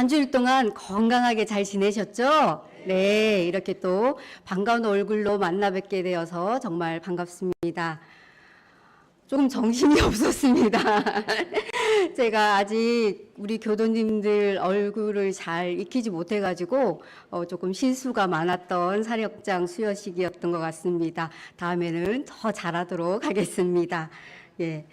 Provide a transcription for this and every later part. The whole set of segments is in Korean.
한 주일 동안 건강하게 잘 지내셨죠? 네, 이렇게 또 반가운 얼굴로 만나 뵙게 되어서 정말 반갑습니다. 조금 정신이 없었습니다. 제가 아직 우리 교도님들 얼굴을 잘 익히지 못해가지고 조금 실수가 많았던 사역장 수여식이었던 것 같습니다. 다음에는 더 잘하도록 하겠습니다. 예.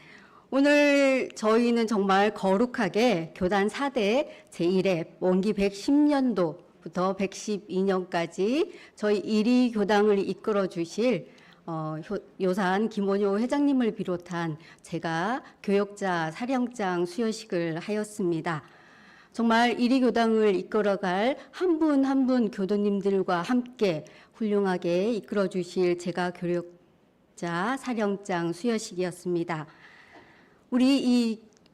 오늘 저희는 정말 거룩하게 교단 4대 제1회 원기 110년도부터 112년까지 저희 1위 교당을 이끌어 주실 요산 김원효 회장님을 비롯한 제가 교역자 사령장 수여식을 하였습니다. 정말 1위 교당을 이끌어갈 한 분 한 분 교도님들과 함께 훌륭하게 이끌어 주실 제가 교역자 사령장 수여식이었습니다.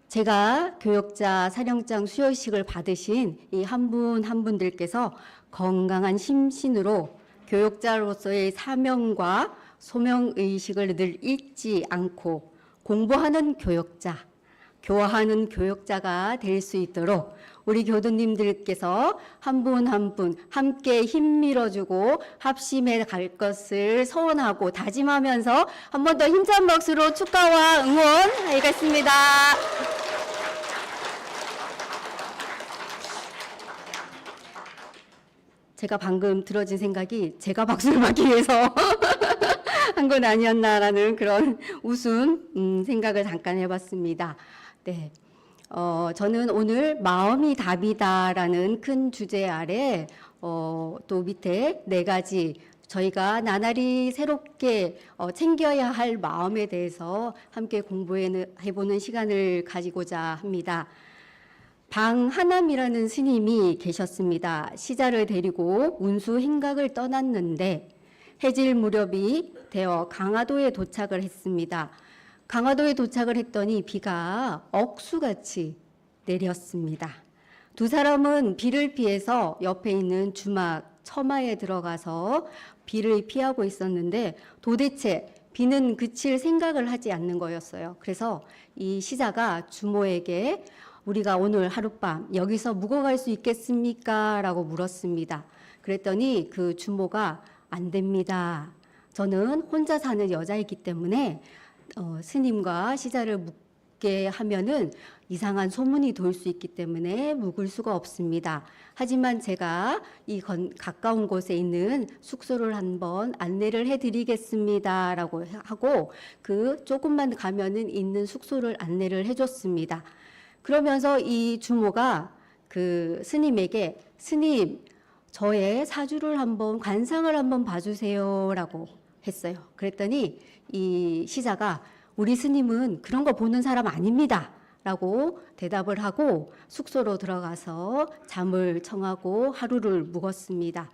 제가 교역자 사령장 수여식을 받으신 이 한 분 한 분들께서 건강한 심신으로 교역자로서의 사명과 소명의식을 늘 잊지 않고 공부하는 교역자, 교화하는 교역자가 될 수 있도록 우리 교도님들께서 한 분 한 분 함께 힘 밀어주고 합심해 갈 것을 소원하고 다짐하면서 한 번 더 힘찬 박수로 축하와 응원하겠습니다. 제가 방금 들어진 생각이 제가 박수를 받기 위해서 한 건 아니었나라는 그런 우스운 생각을 잠깐 해봤습니다. 네. 저는 오늘 마음이 답이다라는 큰 주제 아래 또 밑에 4가지 저희가 나날이 새롭게 챙겨야 할 마음에 대해서 함께 공부해보는 시간을 가지고자 합니다. 방하남이라는 스님이 계셨습니다. 시자를 데리고 운수 행각을 떠났는데 해질 무렵이 되어 강화도에 도착을 했습니다. 강화도에 도착을 했더니 비가 억수같이 내렸습니다. 두 사람은 비를 피해서 옆에 있는 주막 처마에 들어가서 비를 피하고 있었는데 도대체 비는 그칠 생각을 하지 않는 거였어요. 그래서 이 시자가 주모에게 우리가 오늘 하룻밤 여기서 묵어갈 수 있겠습니까? 라고 물었습니다. 그랬더니 그 주모가 안 됩니다. 저는 혼자 사는 여자이기 때문에 스님과 시자를 묵게 하면은 이상한 소문이 돌 수 있기 때문에 묵을 수가 없습니다. 하지만 제가 이 가까운 곳에 있는 숙소를 한번 안내를 해드리겠습니다. 라고 하고 그 조금만 가면은 있는 숙소를 안내를 해줬습니다. 그러면서 이 주모가 그 스님에게 스님 저의 사주를 한번 관상을 한번 봐주세요 라고 했어요. 그랬더니 이 시자가 우리 스님은 그런 거 보는 사람 아닙니다 라고 대답을 하고 숙소로 들어가서 잠을 청하고 하루를 묵었습니다.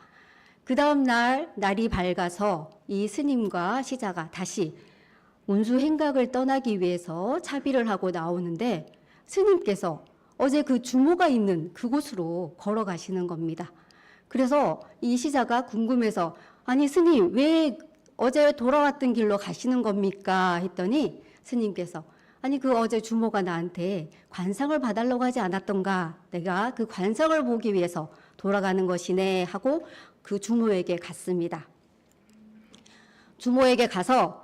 그 다음 날이 밝아서 이 스님과 시자가 다시 운수 행각을 떠나기 위해서 차비를 하고 나오는데 스님께서 어제 그 주모가 있는 그곳으로 걸어가시는 겁니다. 그래서 이 시자가 궁금해서 아니 스님 왜 어제 돌아왔던 길로 가시는 겁니까? 했더니 스님께서 아니 그 어제 주모가 나한테 관상을 봐달라고 하지 않았던가? 내가 그 관상을 보기 위해서 돌아가는 것이네 하고 그 주모에게 갔습니다. 주모에게 가서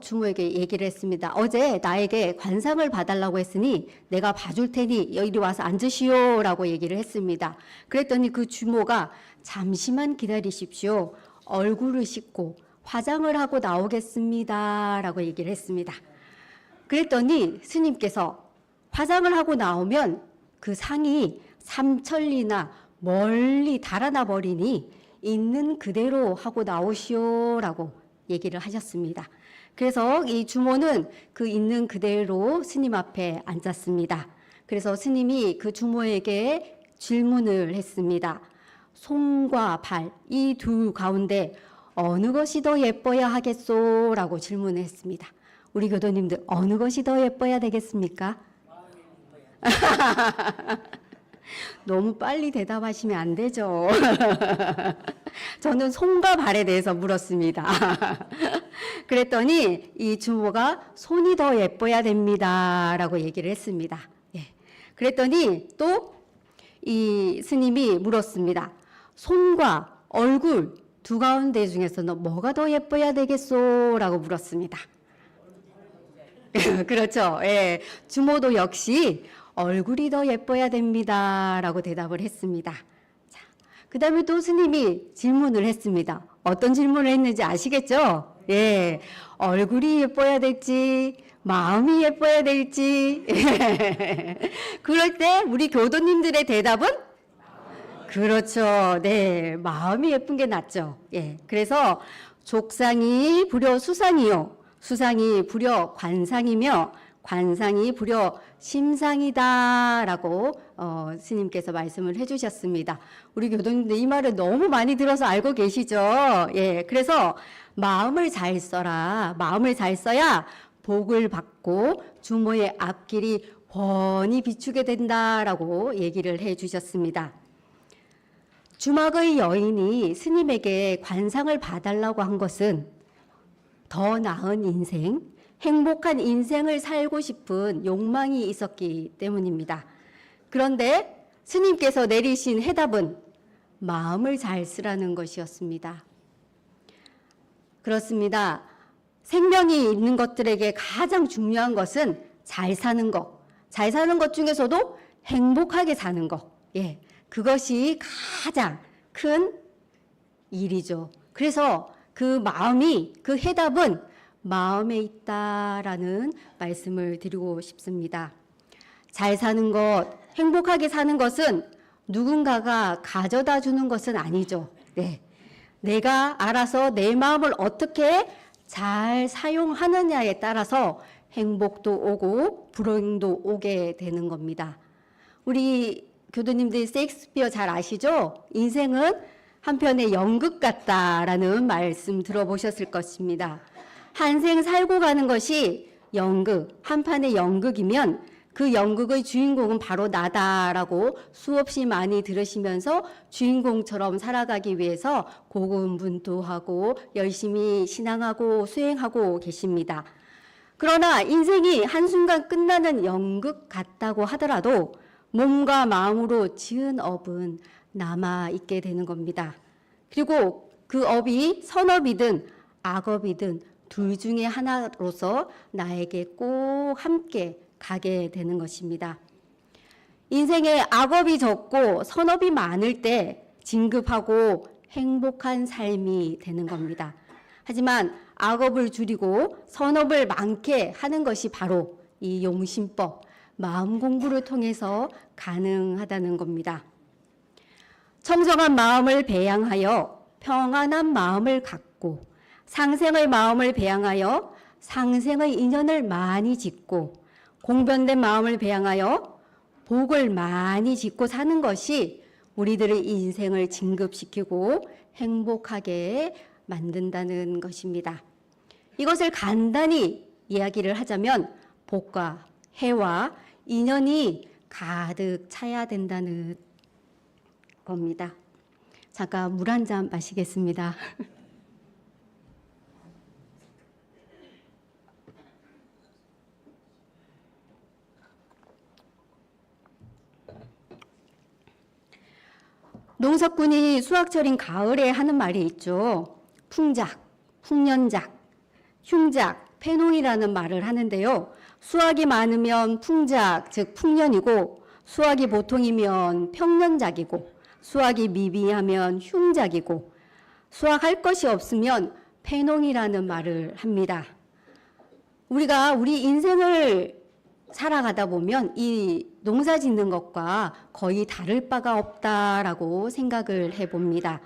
주모에게 얘기를 했습니다. 어제 나에게 관상을 봐달라고 했으니 내가 봐줄 테니 이리 와서 앉으시오 라고 얘기를 했습니다. 그랬더니 그 주모가 잠시만 기다리십시오. 얼굴을 씻고 화장을 하고 나오겠습니다 라고 얘기를 했습니다. 그랬더니 스님께서 화장을 하고 나오면 그 상이 삼천리나 멀리 달아나 버리니 있는 그대로 하고 나오시오 라고 얘기를 하셨습니다. 그래서 이 주모는 그 있는 그대로 스님 앞에 앉았습니다. 그래서 스님이 그 주모에게 질문을 했습니다. 손과 발, 이 두 가운데 어느 것이 더 예뻐야 하겠소? 라고 질문을 했습니다. 우리 교도님들 어느 것이 더 예뻐야 되겠습니까? 너무 빨리 대답하시면 안 되죠. 저는 손과 발에 대해서 물었습니다. 그랬더니 이 주모가 손이 더 예뻐야 됩니다. 라고 얘기를 했습니다. 예. 그랬더니 또 이 스님이 물었습니다. 손과 얼굴 두 가운데 중에서 너 뭐가 더 예뻐야 되겠소? 라고 물었습니다. 그렇죠. 예. 주모도 역시 얼굴이 더 예뻐야 됩니다. 라고 대답을 했습니다. 자, 그 다음에 또 스님이 질문을 했습니다. 어떤 질문을 했는지 아시겠죠? 예. 얼굴이 예뻐야 될지, 마음이 예뻐야 될지. 그럴 때 우리 교도님들의 대답은? 그렇죠. 네. 마음이 예쁜 게 낫죠. 예. 그래서 족상이 불여 수상이요. 수상이 불여 관상이며 관상이 불여 심상이다라고 스님께서 말씀을 해주셨습니다. 우리 교도님들 이 말을 너무 많이 들어서 알고 계시죠? 예, 그래서 마음을 잘 써라. 마음을 잘 써야 복을 받고 주모의 앞길이 훤히 비추게 된다라고 얘기를 해주셨습니다. 주막의 여인이 스님에게 관상을 봐달라고 한 것은 더 나은 인생, 행복한 인생을 살고 싶은 욕망이 있었기 때문입니다. 그런데 스님께서 내리신 해답은 마음을 잘 쓰라는 것이었습니다. 그렇습니다. 생명이 있는 것들에게 가장 중요한 것은 잘 사는 것. 잘 사는 것 중에서도 행복하게 사는 것. 예, 그것이 가장 큰 일이죠. 그래서 그 마음이, 그 해답은 마음에 있다라는 말씀을 드리고 싶습니다. 잘 사는 것, 행복하게 사는 것은 누군가가 가져다 주는 것은 아니죠. 네. 내가 알아서 내 마음을 어떻게 잘 사용하느냐에 따라서 행복도 오고 불행도 오게 되는 겁니다. 우리 교도님들 셰익스피어 잘 아시죠? 인생은 한편의 연극 같다라는 말씀 들어보셨을 것입니다. 한 생 살고 가는 것이 연극, 한판의 연극이면 그 연극의 주인공은 바로 나다라고 수없이 많이 들으시면서 주인공처럼 살아가기 위해서 고군분투하고 열심히 신앙하고 수행하고 계십니다. 그러나 인생이 한순간 끝나는 연극 같다고 하더라도 몸과 마음으로 지은 업은 남아있게 되는 겁니다. 그리고 그 업이 선업이든 악업이든 둘 중에 하나로서 나에게 꼭 함께 가게 되는 것입니다. 인생에 악업이 적고 선업이 많을 때 진급하고 행복한 삶이 되는 겁니다. 하지만 악업을 줄이고 선업을 많게 하는 것이 바로 이 용심법, 마음 공부를 통해서 가능하다는 겁니다. 청정한 마음을 배양하여 평안한 마음을 갖고 상생의 마음을 배양하여 상생의 인연을 많이 짓고 공변된 마음을 배양하여 복을 많이 짓고 사는 것이 우리들의 인생을 진급시키고 행복하게 만든다는 것입니다. 이것을 간단히 이야기를 하자면 복과 해와 인연이 가득 차야 된다는 겁니다. 잠깐 물 한 잔 마시겠습니다. 농사꾼이 수확철인 가을에 하는 말이 있죠. 풍작, 풍년작, 흉작, 패농이라는 말을 하는데요. 수확이 많으면 풍작, 즉 풍년이고 수확이 보통이면 평년작이고 수확이 미비하면 흉작이고 수확할 것이 없으면 패농이라는 말을 합니다. 우리가 우리 인생을 살아가다 보면 이 농사 짓는 것과 거의 다를 바가 없다라고 생각을 해봅니다.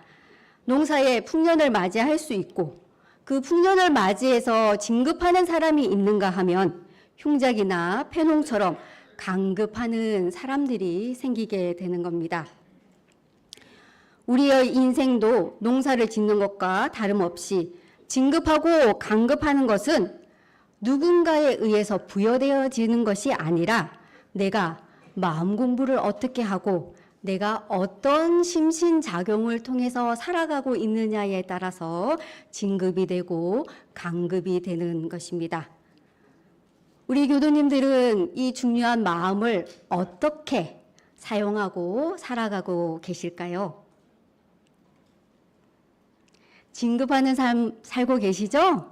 농사에 풍년을 맞이할 수 있고 그 풍년을 맞이해서 진급하는 사람이 있는가 하면 흉작이나 패농처럼 강급하는 사람들이 생기게 되는 겁니다. 우리의 인생도 농사를 짓는 것과 다름없이 진급하고 강급하는 것은 누군가에 의해서 부여되어지는 것이 아니라 내가 마음 공부를 어떻게 하고 내가 어떤 심신작용을 통해서 살아가고 있느냐에 따라서 진급이 되고 강급이 되는 것입니다. 우리 교도님들은 이 중요한 마음을 어떻게 사용하고 살아가고 계실까요? 진급하는 삶 살고 계시죠?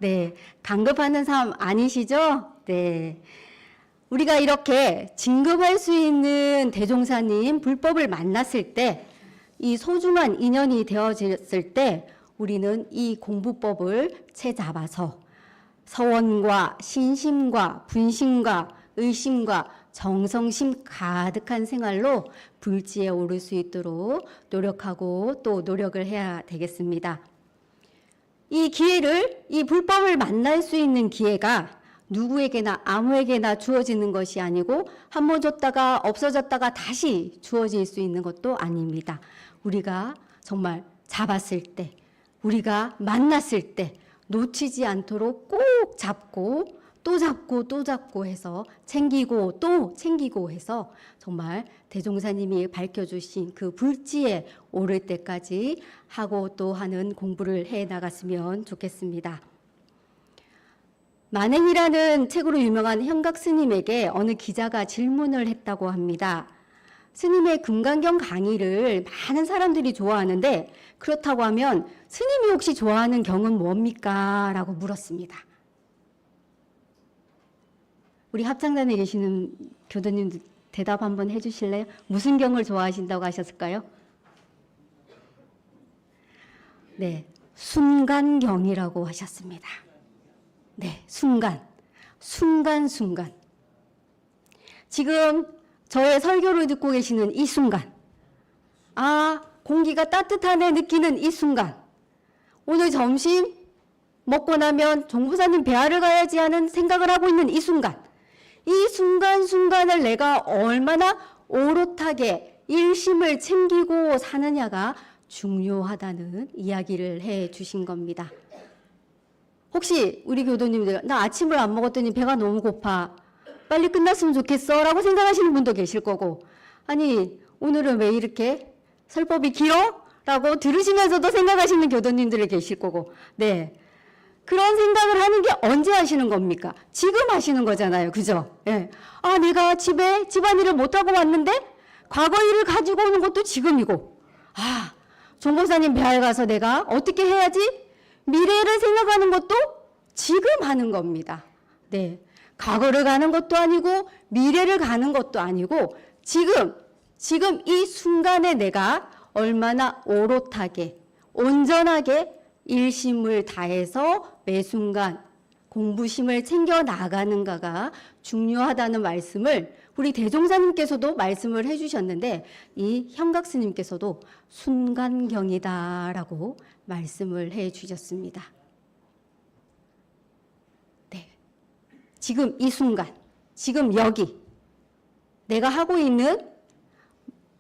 네. 강급하는 삶 아니시죠? 네. 우리가 이렇게 진급할 수 있는 대종사님 불법을 만났을 때, 이 소중한 인연이 되어졌을 때 우리는 이 공부법을 채잡아서 서원과 신심과 분심과 의심과 정성심 가득한 생활로 불지에 오를 수 있도록 노력하고 또 노력을 해야 되겠습니다. 이 기회를, 이 불법을 만날 수 있는 기회가 누구에게나 아무에게나 주어지는 것이 아니고 한 번 줬다가 없어졌다가 다시 주어질 수 있는 것도 아닙니다. 우리가 정말 잡았을 때, 우리가 만났을 때 놓치지 않도록 꼭 잡고 또 잡고 또 잡고 해서 챙기고 또 챙기고 해서 정말 대종사님이 밝혀주신 그 불지에 오를 때까지 하고 또 하는 공부를 해 나갔으면 좋겠습니다. 만행이라는 책으로 유명한 현각 스님에게 어느 기자가 질문을 했다고 합니다. 스님의 금강경 강의를 많은 사람들이 좋아하는데 그렇다고 하면 스님이 혹시 좋아하는 경은 뭡니까? 라고 물었습니다. 우리 합창단에 계시는 교도님 대답 한번 해주실래요? 무슨 경을 좋아하신다고 하셨을까요? 네, 순간경이라고 하셨습니다. 네, 순간. 지금 저의 설교를 듣고 계시는 이 순간, 아, 공기가 따뜻하네 느끼는 이 순간, 오늘 점심 먹고 나면 종부사님 배하러 가야지 하는 생각을 하고 있는 이 순간, 이 순간순간을 내가 얼마나 오롯하게 일심을 챙기고 사느냐가 중요하다는 이야기를 해 주신 겁니다. 혹시 우리 교도님들, 나 아침을 안 먹었더니 배가 너무 고파, 빨리 끝났으면 좋겠어 라고 생각하시는 분도 계실 거고, 아니 오늘은 왜 이렇게 설법이 길어? 라고 들으시면서도 생각하시는 교도님들이 계실 거고, 네, 그런 생각을 하는 게 언제 하시는 겁니까? 지금 하시는 거잖아요. 그죠? 네. 아, 내가 집에 집안일을 못하고 왔는데 과거 일을 가지고 오는 것도 지금이고, 아, 종고사님 배알 가서 내가 어떻게 해야지? 미래를 생각하는 것도 지금 하는 겁니다. 네. 과거를 가는 것도 아니고 미래를 가는 것도 아니고 지금 이 순간에 내가 얼마나 오롯하게 온전하게 일심을 다해서 매 순간 공부심을 챙겨 나가는가가 중요하다는 말씀을 우리 대종사님께서도 말씀을 해주셨는데 이 현각스님께서도 순간경이다라고 말씀을 해주셨습니다. 네, 지금 이 순간, 지금 여기 내가 하고 있는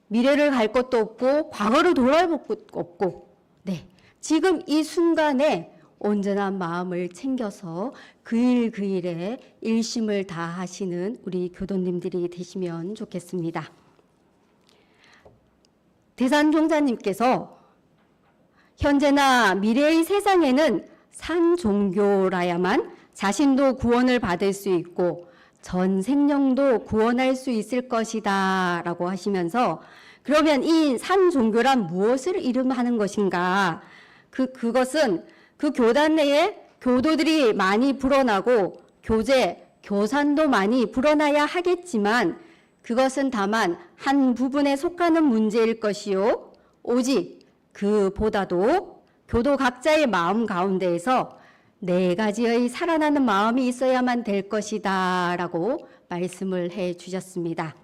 미래를 갈 것도 없고 과거를 돌아볼 것도 없고, 네, 지금 이 순간에 온전한 마음을 챙겨서 그 일에 일심을 다하시는 우리 교도님들이 되시면 좋겠습니다. 대산종자님께서 현재나 미래의 세상에는 산종교라야만 자신도 구원을 받을 수 있고 전 생명도 구원할 수 있을 것이다 라고 하시면서, 그러면 이 산종교란 무엇을 이름하는 것인가? 그것은 그 교단 내에 교도들이 많이 불어나고 교산도 많이 불어나야 하겠지만 그것은 다만 한 부분에 속하는 문제일 것이요, 오직 그보다도 교도 각자의 마음 가운데에서 4가지의 살아나는 마음이 있어야만 될 것이다 라고 말씀을 해 주셨습니다.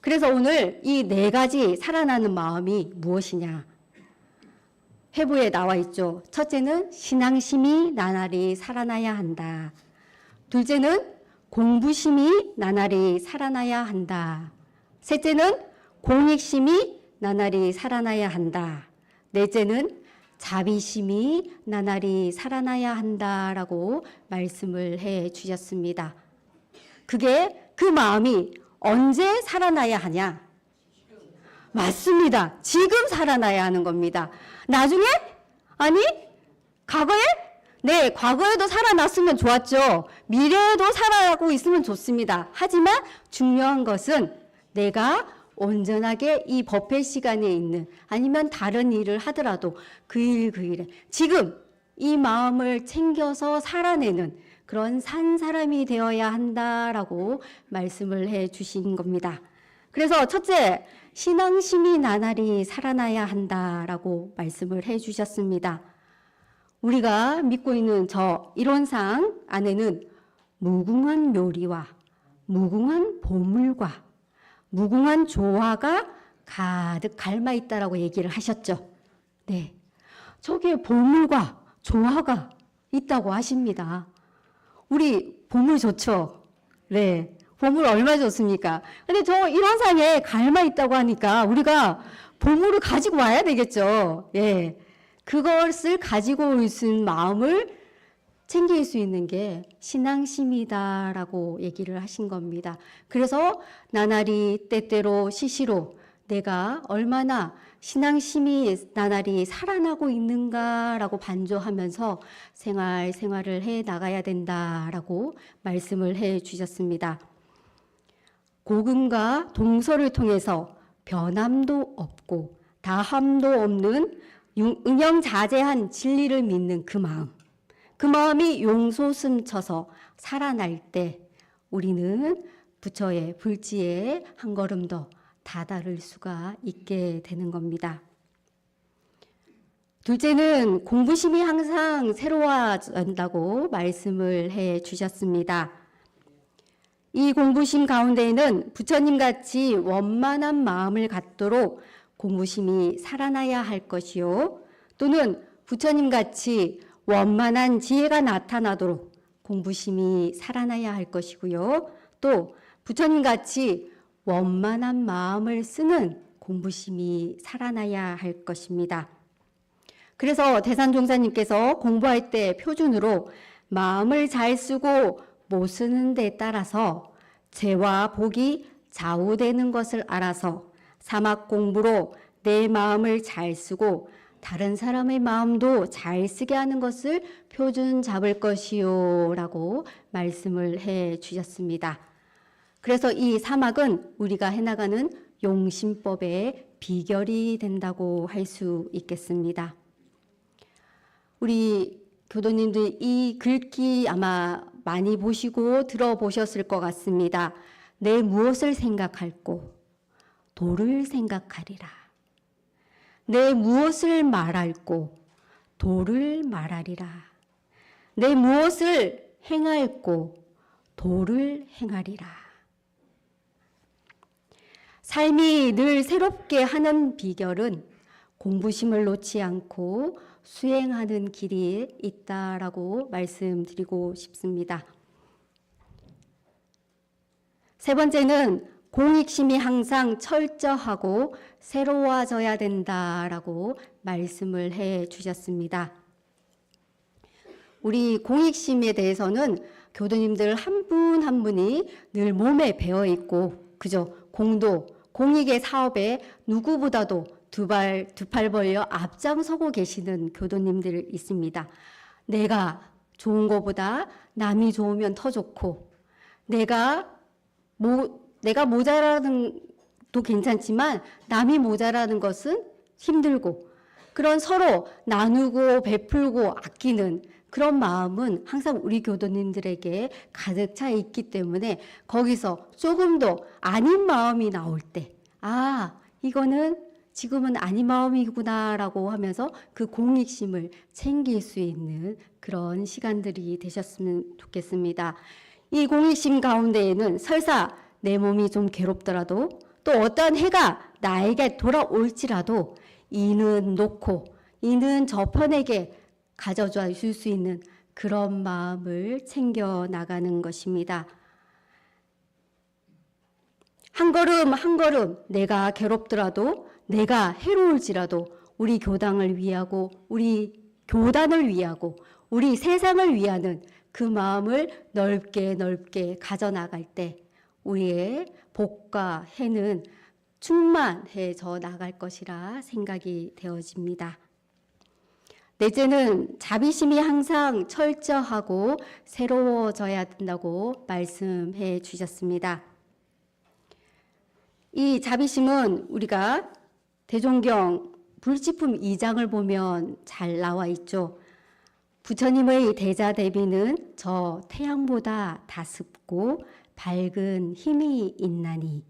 그래서 오늘 이 4가지 살아나는 마음이 무엇이냐? 회부에 나와 있죠. 첫째는 신앙심이 나날이 살아나야 한다. 둘째는 공부심이 나날이 살아나야 한다. 셋째는 공익심이 나날이 살아나야 한다. 넷째는 자비심이 나날이 살아나야 한다라고 말씀을 해 주셨습니다. 그 마음이 언제 살아나야 하냐? 맞습니다. 지금 살아나야 하는 겁니다. 나중에? 아니, 과거에? 네, 과거에도 살아났으면 좋았죠. 미래에도 살아가고 있으면 좋습니다. 하지만 중요한 것은 내가 온전하게 이 법회 시간에 있는, 아니면 다른 일을 하더라도 그 일에 지금 이 마음을 챙겨서 살아내는 그런 산 사람이 되어야 한다라고 말씀을 해 주신 겁니다. 그래서 첫째, 신앙심이 나날이 살아나야 한다라고 말씀을 해 주셨습니다. 우리가 믿고 있는 저 이론상 안에는 무궁한 묘리와 무궁한 보물과 무궁한 조화가 가득 닮아 있다라고 얘기를 하셨죠. 네, 저기에 보물과 조화가 있다고 하십니다. 우리 보물 좋죠? 네, 보물 얼마 좋습니까? 근데 저 이론상에 닮아 있다고 하니까 우리가 보물을 가지고 와야 되겠죠. 예, 그것을 가지고 올 수 있는 마음을 챙길 수 있는 게 신앙심이다라고 얘기를 하신 겁니다. 그래서 나날이 때때로 시시로 내가 얼마나 신앙심이 나날이 살아나고 있는가라고 반조하면서 생활을 해 나가야 된다라고 말씀을 해 주셨습니다. 복음과 동서를 통해서 변함도 없고 다함도 없는 응영자재한 진리를 믿는 그 마음이 용솟음쳐서 살아날 때 우리는 부처의 불지에 한 걸음 더 다다를 수가 있게 되는 겁니다. 둘째는 공부심이 항상 새로워진다고 말씀을 해 주셨습니다. 이 공부심 가운데에는 부처님같이 원만한 마음을 갖도록 공부심이 살아나야 할 것이요, 또는 부처님같이 원만한 지혜가 나타나도록 공부심이 살아나야 할 것이고요, 또 부처님같이 원만한 마음을 쓰는 공부심이 살아나야 할 것입니다. 그래서 대산종사님께서 공부할 때 표준으로 마음을 잘 쓰고 못 쓰는 데 따라서 죄와 복이 좌우되는 것을 알아서 사막 공부로 내 마음을 잘 쓰고 다른 사람의 마음도 잘 쓰게 하는 것을 표준 잡을 것이요 라고 말씀을 해 주셨습니다. 그래서 이 사막은 우리가 해나가는 용심법의 비결이 된다고 할 수 있겠습니다. 우리 교도님들 이 글귀 아마 많이 보시고 들어보셨을 것 같습니다. 내 무엇을 생각할꼬 도를 생각하리라. 내 무엇을 말할꼬 도를 말하리라. 내 무엇을 행할꼬 도를 행하리라. 삶이 늘 새롭게 하는 비결은 공부심을 놓지 않고 수행하는 길이 있다라고 말씀드리고 싶습니다. 세 번째는 공익심이 항상 철저하고 새로워져야 된다라고 말씀을 해 주셨습니다. 우리 공익심에 대해서는 교도님들 한 분 한 분이 늘 몸에 배어 있고, 그죠? 공익의 사업에 누구보다도 두 팔 벌려 앞장서고 계시는 교도님들 있습니다. 내가 좋은 것보다 남이 좋으면 더 좋고, 내가 모자라는 도 괜찮지만 남이 모자라는 것은 힘들고, 그런 서로 나누고 베풀고 아끼는 그런 마음은 항상 우리 교도님들에게 가득 차 있기 때문에 거기서 조금 더 아닌 마음이 나올 때, 이거는 지금은 아닌 마음이구나라고 하면서 그 공익심을 챙길 수 있는 그런 시간들이 되셨으면 좋겠습니다. 이 공익심 가운데에는 설사 내 몸이 좀 괴롭더라도, 또 어떤 해가 나에게 돌아올지라도 이는 놓고 이는 저편에게 가져다 줄 수 있는 그런 마음을 챙겨 나가는 것입니다. 한 걸음 한 걸음 내가 괴롭더라도, 내가 해로울지라도 우리 교당을 위하고 우리 교단을 위하고 우리 세상을 위하는 그 마음을 넓게 가져나갈 때 우리의 복과 해는 충만해져 나갈 것이라 생각이 되어집니다. 넷째는 자비심이 항상 철저하고 새로워져야 된다고 말씀해 주셨습니다. 이 자비심은 우리가 대종경 불지품 2장을 보면 잘 나와 있죠. 부처님의 대자대비는 저 태양보다 다습고 밝은 힘이 있나니.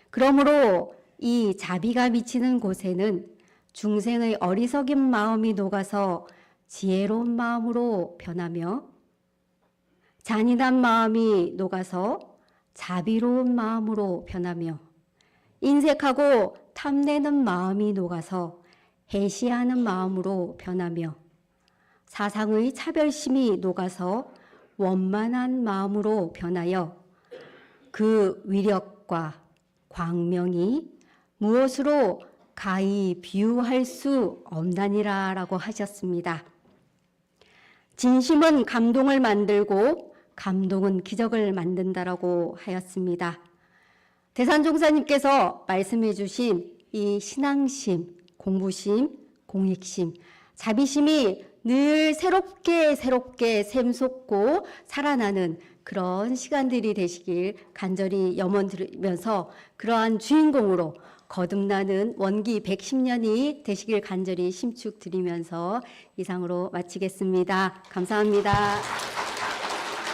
그러므로 이 자비가 미치는 곳에는 중생의 어리석인 마음이 녹아서 지혜로운 마음으로 변하며 잔인한 마음이 녹아서 자비로운 마음으로 변하며 인색하고 탐내는 마음이 녹아서 해시하는 마음으로 변하며 사상의 차별심이 녹아서 원만한 마음으로 변하여 그 위력과 광명이 무엇으로 가히 비유할 수 없나니라 라고 하셨습니다. 진심은 감동을 만들고 감동은 기적을 만든다라고 하였습니다. 대산종사님께서 말씀해 주신 이 신앙심, 공부심, 공익심, 자비심이 늘 새롭게 샘솟고 살아나는 그런 시간들이 되시길 간절히 염원드리면서 그러한 주인공으로 거듭나는 원기 110년이 되시길 간절히 심축드리면서 이상으로 마치겠습니다. 감사합니다.